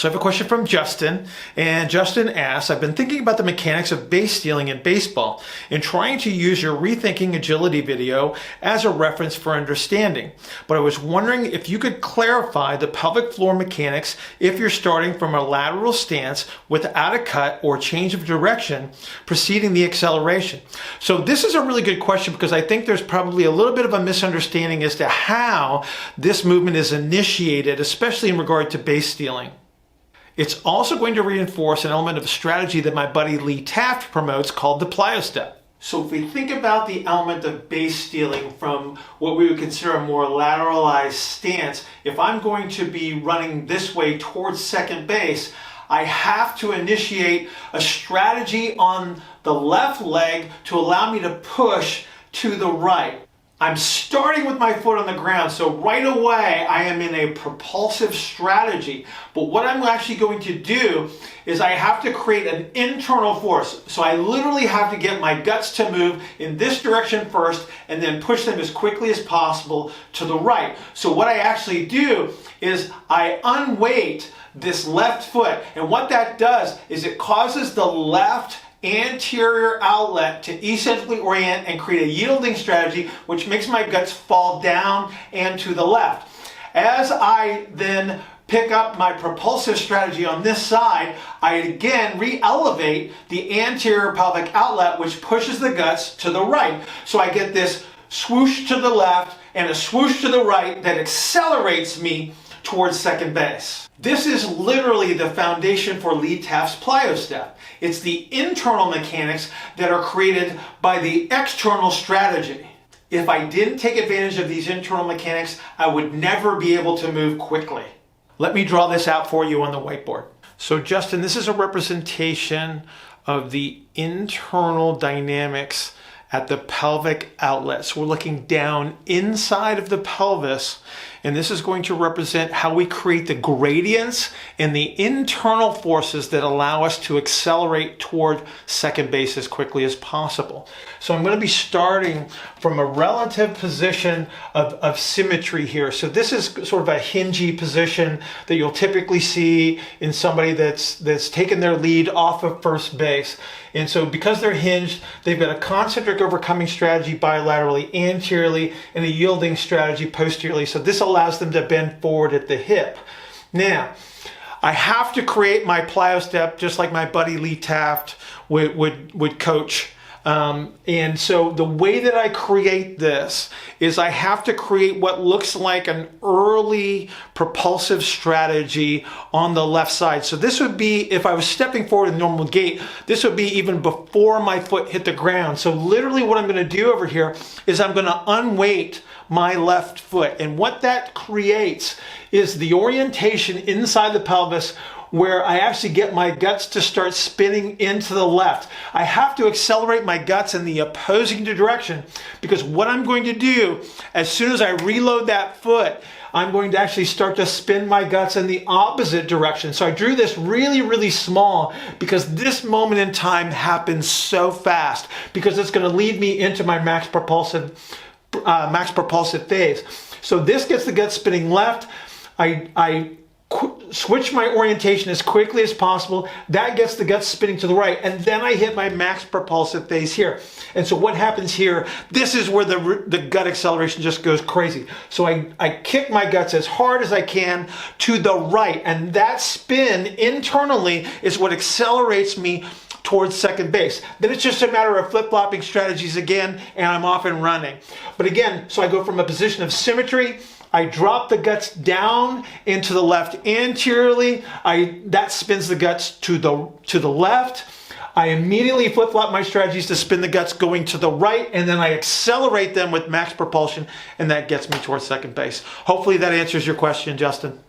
So I have a question from Justin, and Justin asks, I've been thinking about the mechanics of base stealing in baseball and trying to use your Rethinking Agility video as a reference for understanding. But I was wondering if you could clarify the pelvic floor mechanics if you're starting from a lateral stance without a cut or change of direction preceding the acceleration. So this is a really good question because I think there's probably a little bit of a misunderstanding as to how this movement is initiated, especially in regard to base stealing. It's also going to reinforce an element of strategy that my buddy Taft promotes called the Plyo-Step. So if we think about the element of base stealing from what we would consider a more lateralized stance, if I'm going to be running this way towards second base, I have to initiate a strategy on the left leg to allow me to push to the right. I'm starting with my foot on the ground, so right away I am in a propulsive strategy. But what I'm actually going to do is I have to create an internal force. So I literally have to get my guts to move in this direction first and then push them as quickly as possible to the right. So what I actually do is I unweight this left foot, and what that does is it causes the left anterior outlet to eccentrically orient and create a yielding strategy, which makes my guts fall down and to the left. As I then pick up my propulsive strategy on this side, I again re-elevate the anterior pelvic outlet, which pushes the guts to the right. So I get this swoosh to the left and a swoosh to the right that accelerates me towards second base. This is literally the foundation for Taft's Plyo-Step. It's the internal mechanics that are created by the external strategy. If I didn't take advantage of these internal mechanics, I would never be able to move quickly. Let me draw this out for you on the whiteboard. So Justin, this is a representation of the internal dynamics at the pelvic outlet. So we're looking down inside of the pelvis, and this is going to represent how we create the gradients and the internal forces that allow us to accelerate toward second base as quickly as possible. So I'm going to be starting from a relative position of symmetry here. So this is sort of a hingy position that you'll typically see in somebody that's taken their lead off of first base. And so because they're hinged, they've got a concentric overcoming strategy bilaterally, anteriorly, and a yielding strategy posteriorly. So this allows them to bend forward at the hip. Now, I have to create my Plyo-Step just like my buddy Taft would coach. And so the way that I create this is I have to create what looks like an early propulsive strategy on the left side. So this would be, if I was stepping forward in normal gait, this would be even before my foot hit the ground. So literally what I'm going to do over here is I'm going to unweight my left foot. And what that creates is the orientation inside the pelvis where I actually get my guts to start spinning into the left. I have to accelerate my guts in the opposing direction because what I'm going to do, as soon as I reload that foot, I'm going to actually start to spin my guts in the opposite direction. So I drew this really, really small because this moment in time happens so fast because it's going to lead me into my max propulsive phase. So this gets the guts spinning left. I switch my orientation as quickly as possible. That gets the guts spinning to the right, and then I hit my max propulsive phase here. And so what happens here, this is where the gut acceleration just goes crazy. So I kick my guts as hard as I can to the right, and that spin internally is what accelerates me towards second base. Then it's just a matter of flip-flopping strategies again, and I'm off and running. But again, so I go from a position of symmetry, I drop the guts down into the left anteriorly. That spins the guts to the left. I immediately flip-flop my strategies to spin the guts going to the right, and then I accelerate them with max propulsion, and that gets me towards second base. Hopefully that answers your question, Justin.